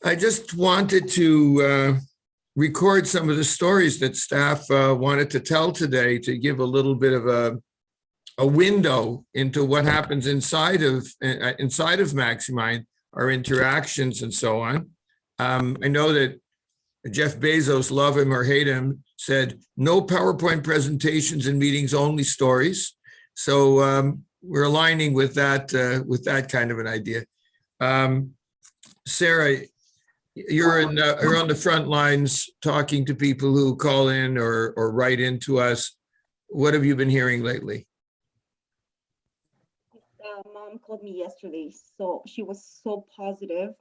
I just wanted to record some of the stories that staff wanted to tell today to give a little bit of a window into what happens inside of Maxi Mind, our interactions and so on. I know that Jeff Bezos, love him or hate him, said no PowerPoint presentations and meetings, only stories. So we're aligning with that kind of an idea. Sarah, you're on the front lines talking to people who call in or write into us. What have you been hearing lately? Mom called me yesterday, so she was so positive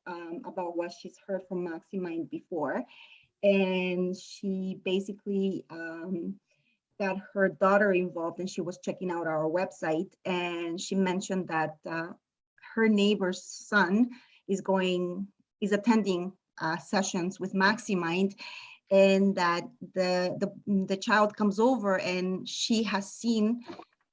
about what she's heard from Maxi Mind before, and she basically got her daughter involved, and she was checking out our website, and she mentioned that her neighbor's son is attending sessions with Maxi Mind, and that the child comes over and she has seen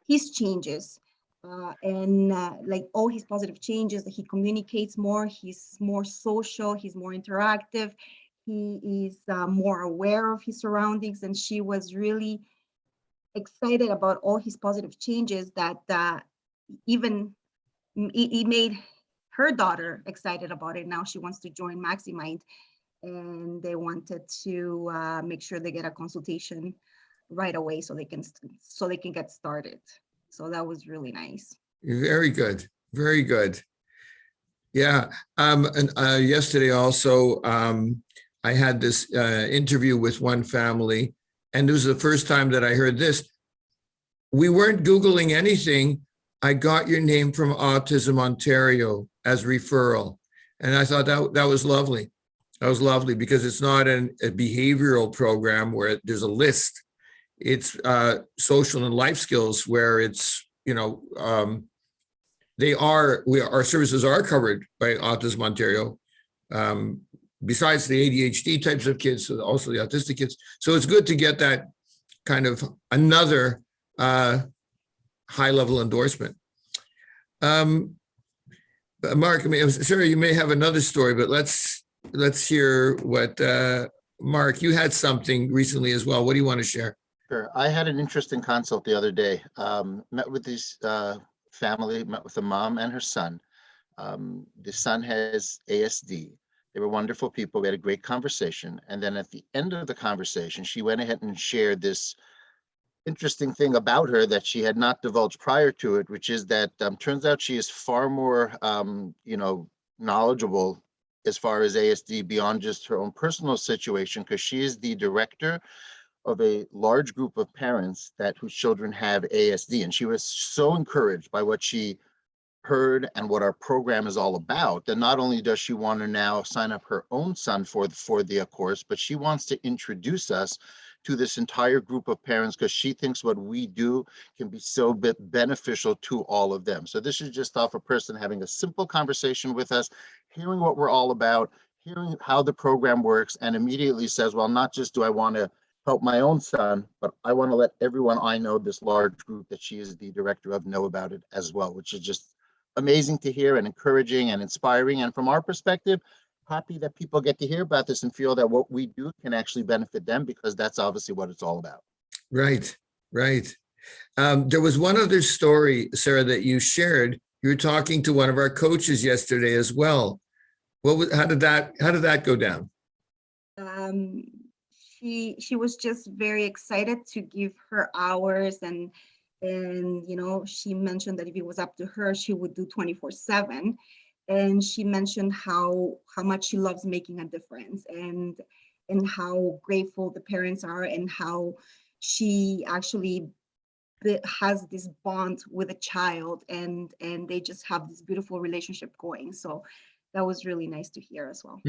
his changes. Like all his positive changes, that he communicates more, he's more social, he's more interactive, he is more aware of his surroundings, and she was really excited about all his positive changes that even it made her daughter excited about it. Now she wants to join Maxi Mind, and they wanted to make sure they get a consultation right away so they can get started. So that was really nice. Very good. Very good. Yeah. And yesterday also, I had this interview with one family, and it was the first time that I heard this. We weren't Googling anything. I got your name from Autism Ontario as referral. And I thought that was lovely. That was lovely because it's not a behavioral program where there's a list. It's social and life skills where it's, our services are covered by Autism Ontario, besides the ADHD types of kids, so also the autistic kids. So it's good to get that kind of another high level endorsement. Mark, Sarah, you may have another story, but let's hear what, Mark, you had something recently as well. What do you want to share? Sure. I had an interesting consult the other day. Met with this family, met with a mom and her son. The son has ASD. They were wonderful people. We had a great conversation. And then at the end of the conversation, she went ahead and shared this interesting thing about her that she had not divulged prior to it, which is that turns out she is far more, knowledgeable as far as ASD beyond just her own personal situation, because she is the director of a large group of parents whose children have ASD. And she was so encouraged by what she heard and what our program is all about that not only does she want to now sign up her own son for the course, but she wants to introduce us to this entire group of parents because she thinks what we do can be so beneficial to all of them. So this is just off a person having a simple conversation with us, hearing what we're all about, hearing how the program works, and immediately says, well, not just do I want to help my own son, but I want to let everyone I know, this large group that she is the director of, know about it as well, which is just amazing to hear and encouraging and inspiring. And from our perspective, happy that people get to hear about this and feel that what we do can actually benefit them, because that's obviously what it's all about. Right, right. There was one other story, Sarah, that you shared. You were talking to one of our coaches yesterday as well. How did that go down? She was just very excited to give her hours, and she mentioned that if it was up to her, she would do 24/7. And she mentioned how much she loves making a difference, and how grateful the parents are, and how she actually has this bond with a child, and they just have this beautiful relationship going. So that was really nice to hear as well.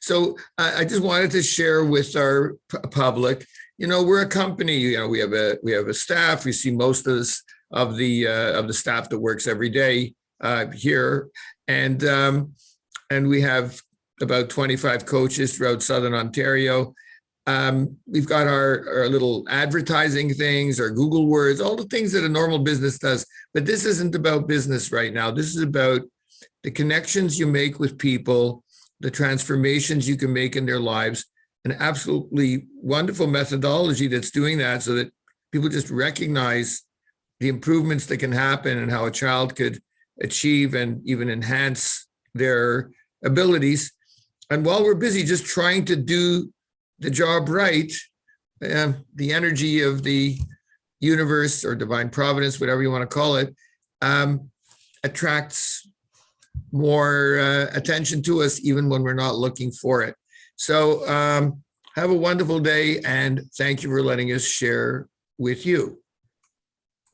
So I just wanted to share with our public, we're a company, we have a staff. We see most of the staff that works every day here. And we have about 25 coaches throughout Southern Ontario. We've got our little advertising things, our Google words, all the things that a normal business does. But this isn't about business right now. This is about the connections you make with people, the transformations you can make in their lives, an absolutely wonderful methodology that's doing that so that people just recognize the improvements that can happen and how a child could achieve and even enhance their abilities. And while we're busy just trying to do the job right, the energy of the universe or divine providence, whatever you want to call it, attracts more attention to us even when we're not looking for it. So have a wonderful day, and thank you for letting us share with you.